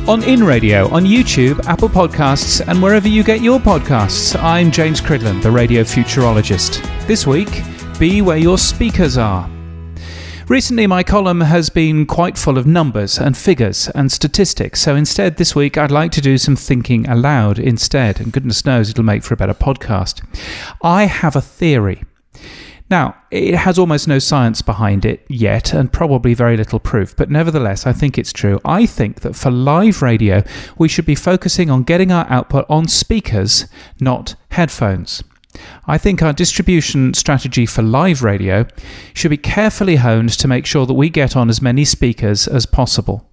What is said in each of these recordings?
On In Radio, on YouTube, Apple Podcasts, and wherever you get your podcasts. I'm James Cridland, the radio futurologist. This week, be where your speakers are. Recently, my column has been quite full of numbers and figures and statistics, so instead this week I'd like to do some thinking aloud instead, and goodness knows it'll make for a better podcast. I have a theory. Now, it has almost no science behind it yet, and probably very little proof, but nevertheless, I think it's true. I think that for live radio, we should be focusing on getting our output on speakers, not headphones. I think our distribution strategy for live radio should be carefully honed to make sure that we get on as many speakers as possible.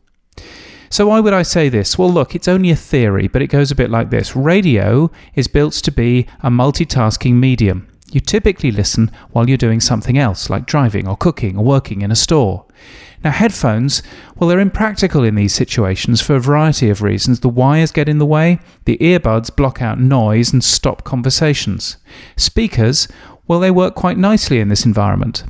So why would I say this? Well, look, it's only a theory, but it goes a bit like this. Radio is built to be a multitasking medium. You typically listen while you're doing something else, like driving or cooking or working in a store. Now, headphones, well, they're impractical in these situations for a variety of reasons. The wires get in the way, the earbuds block out noise and stop conversations. Speakers, well, they work quite nicely in this environment.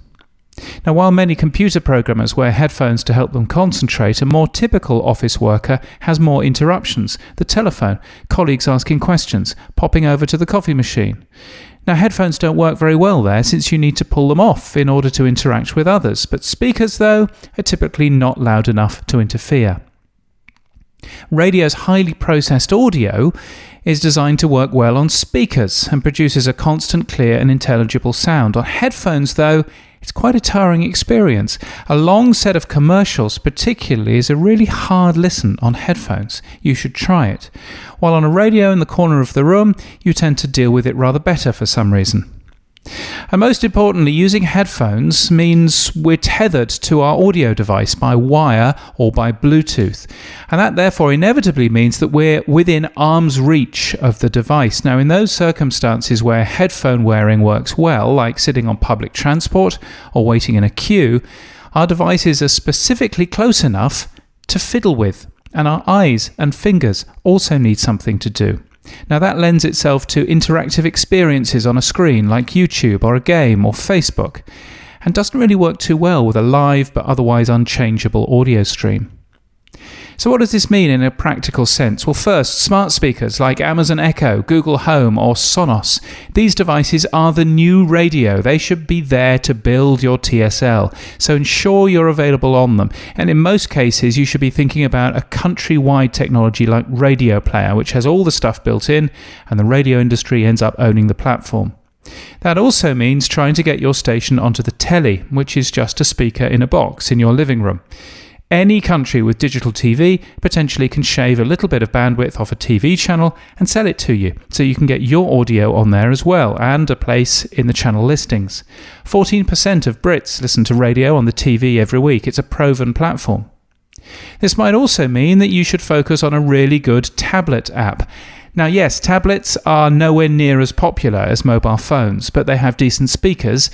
Now, while many computer programmers wear headphones to help them concentrate, a more typical office worker has more interruptions. The telephone, colleagues asking questions, popping over to the coffee machine. Now, headphones don't work very well there since you need to pull them off in order to interact with others, but speakers, though, are typically not loud enough to interfere. Radio's highly processed audio is designed to work well on speakers and produces a constant, clear and intelligible sound. On headphones, though, it's quite a tiring experience. A long set of commercials particularly is a really hard listen on headphones. You should try it. While on a radio in the corner of the room, you tend to deal with it rather better for some reason. And most importantly, using headphones means we're tethered to our audio device by wire or by Bluetooth. And that therefore inevitably means that we're within arm's reach of the device. Now, in those circumstances where headphone wearing works well, like sitting on public transport or waiting in a queue, our devices are specifically close enough to fiddle with. And our eyes and fingers also need something to do. Now that lends itself to interactive experiences on a screen like YouTube or a game or Facebook, and doesn't really work too well with a live but otherwise unchangeable audio stream. So what does this mean in a practical sense? Well, first, smart speakers like Amazon Echo, Google Home or Sonos. These devices are the new radio. They should be there to build your TSL, so ensure you're available on them. And in most cases, you should be thinking about a countrywide technology like Radio Player, which has all the stuff built in, and the radio industry ends up owning the platform. That also means trying to get your station onto the telly, which is just a speaker in a box in your living room. Any country with digital TV potentially can shave a little bit of bandwidth off a TV channel and sell it to you, so you can get your audio on there as well, and a place in the channel listings. 14% of Brits listen to radio on the TV every week. It's a proven platform. This might also mean that you should focus on a really good tablet app. Now, yes, tablets are nowhere near as popular as mobile phones, but they have decent speakers,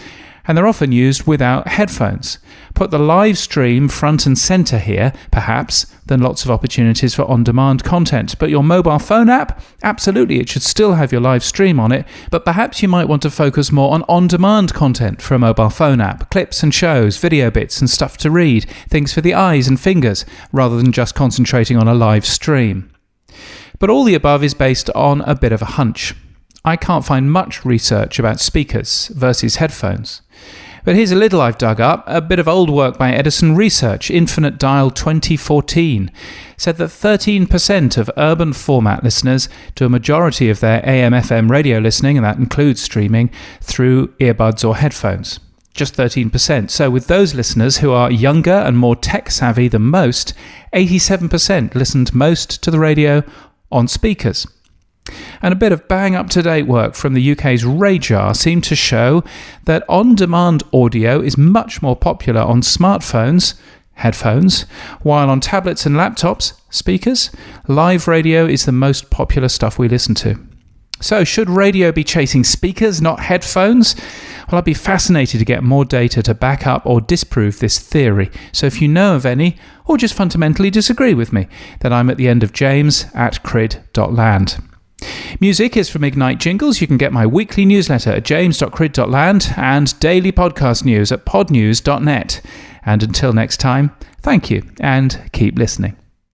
and they're often used without headphones. Put the live stream front and center here, perhaps, then lots of opportunities for on-demand content. But your mobile phone app, absolutely, it should still have your live stream on it, but perhaps you might want to focus more on on-demand content for a mobile phone app, clips and shows, video bits and stuff to read, things for the eyes and fingers, rather than just concentrating on a live stream. But all the above is based on a bit of a hunch. I can't find much research about speakers versus headphones. But here's a little I've dug up. A bit of old work by Edison Research, Infinite Dial 2014, said that 13% of urban format listeners do a majority of their AM/FM radio listening, and that includes streaming, through earbuds or headphones. Just 13%. So with those listeners who are younger and more tech-savvy than most, 87% listened most to the radio on speakers. And a bit of bang-up-to-date work from the UK's Radar seemed to show that on-demand audio is much more popular on smartphones, headphones, while on tablets and laptops, speakers, live radio is the most popular stuff we listen to. So should radio be chasing speakers, not headphones? Well, I'd be fascinated to get more data to back up or disprove this theory. So if you know of any, or just fundamentally disagree with me, then I'm at the end of james@crid.land. Music is from Ignite Jingles. You can get my weekly newsletter at james.crid.land and daily podcast news at podnews.net. And until next time, thank you and keep listening.